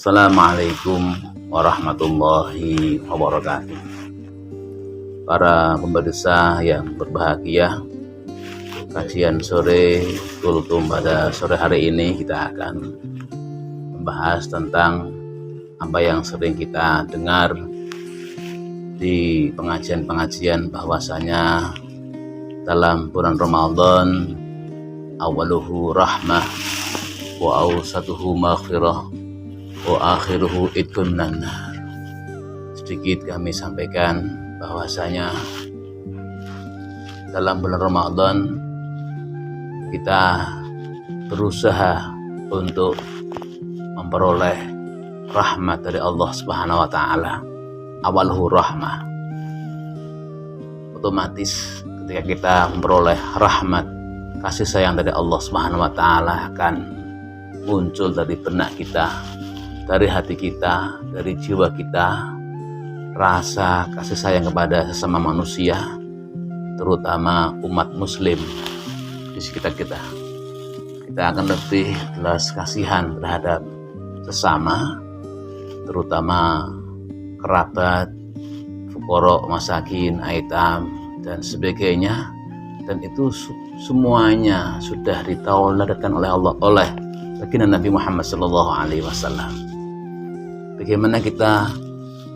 Assalamualaikum warahmatullahi wabarakatuh. Para pemirsa yang berbahagia, kajian sore kultum pada sore hari ini kita akan membahas tentang apa yang sering kita dengar di pengajian-pengajian, bahwasanya dalam bulan Ramadan awaluhu rahmah wa awsatuhu maghfirah wa akhiruhu itqun minan nar. Sedikit kami sampaikan bahwasanya dalam bulan Ramadan kita berusaha untuk memperoleh rahmat dari Allah Subhanahu wa taala. Awaluhu rahmah. Otomatis ketika kita memperoleh rahmat, kasih sayang dari Allah Subhanahu wa taala akan muncul dari benak kita, dari hati kita, dari jiwa kita, rasa kasih sayang kepada sesama manusia, terutama umat muslim di sekitar kita. Kita akan lebih belas kasihan terhadap sesama, terutama kerabat, fuqara, masakin, aitam, dan sebagainya. Dan itu semuanya sudah ditauladatkan oleh Allah, oleh baginda Nabi Muhammad SAW. Bagaimana kita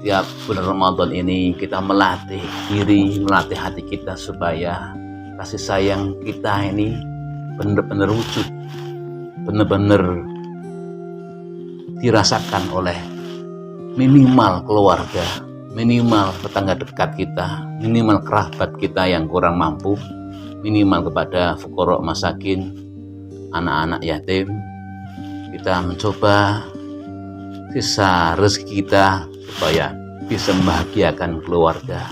tiap bulan Ramadan ini kita melatih diri, melatih hati kita supaya kasih sayang kita ini benar-benar wujud, benar-benar dirasakan oleh minimal keluarga, minimal tetangga dekat kita, minimal kerabat kita yang kurang mampu, minimal kepada fuqara, masakin, anak-anak yatim. Kita mencoba sisa rezeki kita supaya bisa membahagiakan keluarga,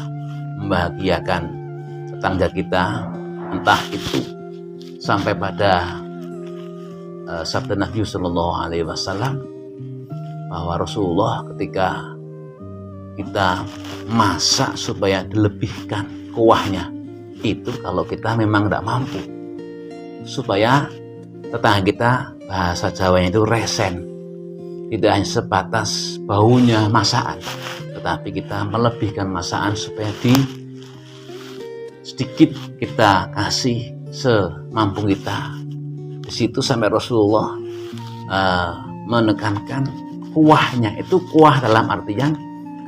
membahagiakan tetangga kita, entah itu sampai pada sabda Nabi SAW bahwa Rasulullah ketika kita masak supaya dilebihkan kuahnya, itu kalau kita memang tidak mampu, supaya tetangga kita, bahasa Jawanya itu resen, tidak hanya sebatas baunya masakan, tetapi kita melebihkan masakan supaya sedikit kita kasih semampu kita. Di situ sampai Rasulullah menekankan kuahnya, itu kuah dalam artian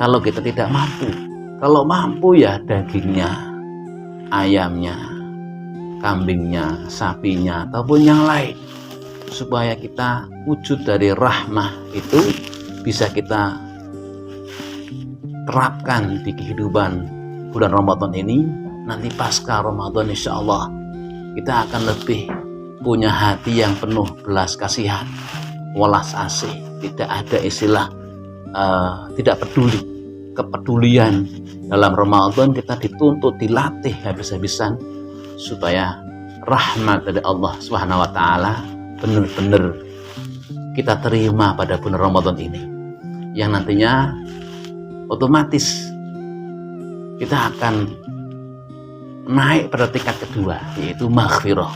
kalau kita tidak mampu. Kalau mampu ya dagingnya, ayamnya, kambingnya, sapinya, ataupun yang lain, supaya kita wujud dari rahmah itu bisa kita terapkan di kehidupan bulan Ramadan ini. Nanti pasca Ramadan insya Allah kita akan lebih punya hati yang penuh belas kasihan, welas asih, tidak ada istilah tidak peduli. Kepedulian dalam Ramadan kita dituntut, dilatih habis-habisan supaya rahmat dari Allah Subhanahu wa taala benar-benar kita terima pada bulan Ramadan ini, yang nantinya otomatis kita akan naik pada tingkat kedua, yaitu maghfirah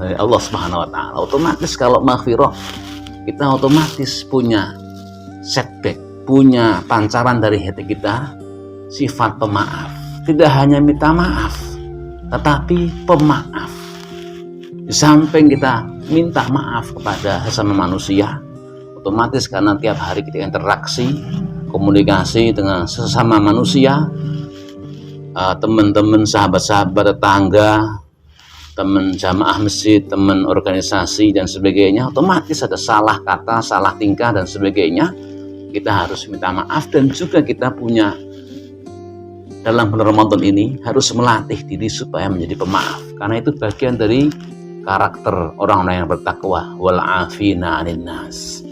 dari Allah Subhanahu wa taala. Otomatis kalau maghfirah, kita otomatis punya setback, punya pancaran dari hati kita, sifat pemaaf. Tidak hanya minta maaf, tetapi pemaaf. Di samping kita minta maaf kepada sesama manusia, otomatis karena tiap hari kita interaksi, komunikasi dengan sesama manusia, teman-teman, sahabat-sahabat, tetangga, teman jamaah masjid, teman organisasi dan sebagainya, otomatis ada salah kata, salah tingkah dan sebagainya. Kita harus minta maaf, dan juga kita punya dalam bulan Ramadan ini harus melatih diri supaya menjadi pemaaf, karena itu bagian dari karakter orang-orang yang bertakwa. Wal afina 'anil nas.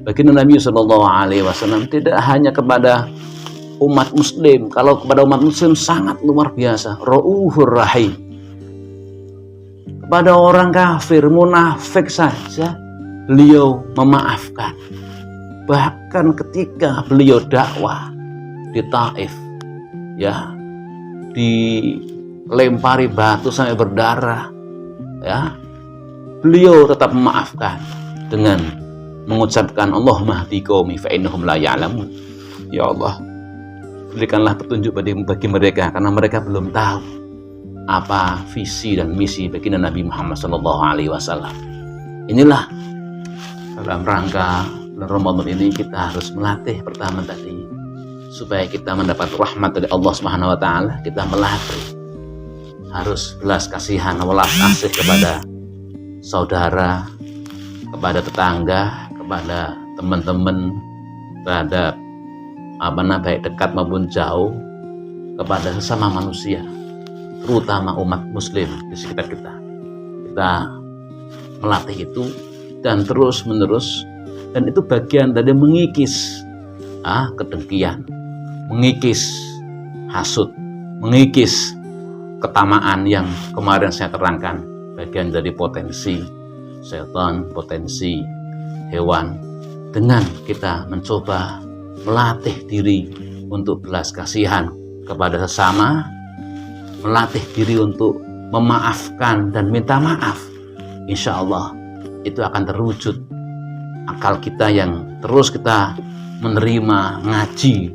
Baginda Nabi SAW tidak hanya kepada umat muslim, kalau kepada umat muslim sangat luar biasa, Ra'ufur Rahim. Kepada orang kafir, munafik saja beliau memaafkan. Bahkan ketika beliau dakwah di Taif, ya, dilempari batu sampai berdarah, ya, beliau tetap memaafkan dengan mengucapkan Allahumma hdi qaumi fa innahum la ya'lamun. Ya Allah, berikanlah petunjuk bagi mereka karena mereka belum tahu apa visi dan misi baginda Nabi Muhammad SAW. Inilah dalam rangka bulan Ramadan ini kita harus melatih pertama tadi supaya kita mendapat rahmat dari Allah Subhanahu wa taala. Kita melatih harus belas kasihan, welas asih kepada saudara, kepada tetangga, kepada teman-teman, terhadap baik dekat maupun jauh, kepada sesama manusia, terutama umat muslim di sekitar kita. Kita melatih itu dan terus menerus, dan itu bagian dari mengikis kedengkian, mengikis hasud, mengikis ketamaan yang kemarin saya terangkan, bagian dari potensi setan, potensi hewan. Dengan kita mencoba melatih diri untuk belas kasihan kepada sesama, melatih diri untuk memaafkan dan minta maaf, insya Allah itu akan terwujud. Akal kita yang terus kita menerima ngaji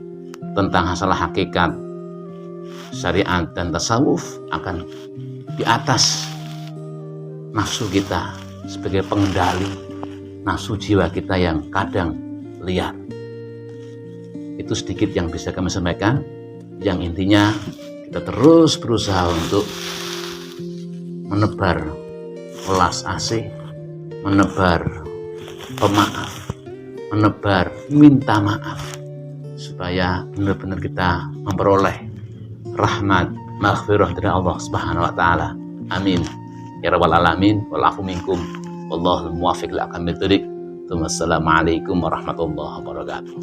tentang masalah hakikat syariat dan tasawuf akan di atas nafsu kita sebagai pengendali nafsu jiwa kita yang kadang liar. Itu sedikit yang bisa kami sampaikan. Yang intinya kita terus berusaha untuk menebar welas asih, menebar pemaaf, menebar minta maaf, supaya benar-benar kita memperoleh rahmat maghfirah dari Allah Subhanahu wa taala. Amin ya rabbal alamin. Wal afu minkum wallahul muwaffiq ila aqwamit thoriq. Wassalamualaikum warahmatullahi wabarakatuh.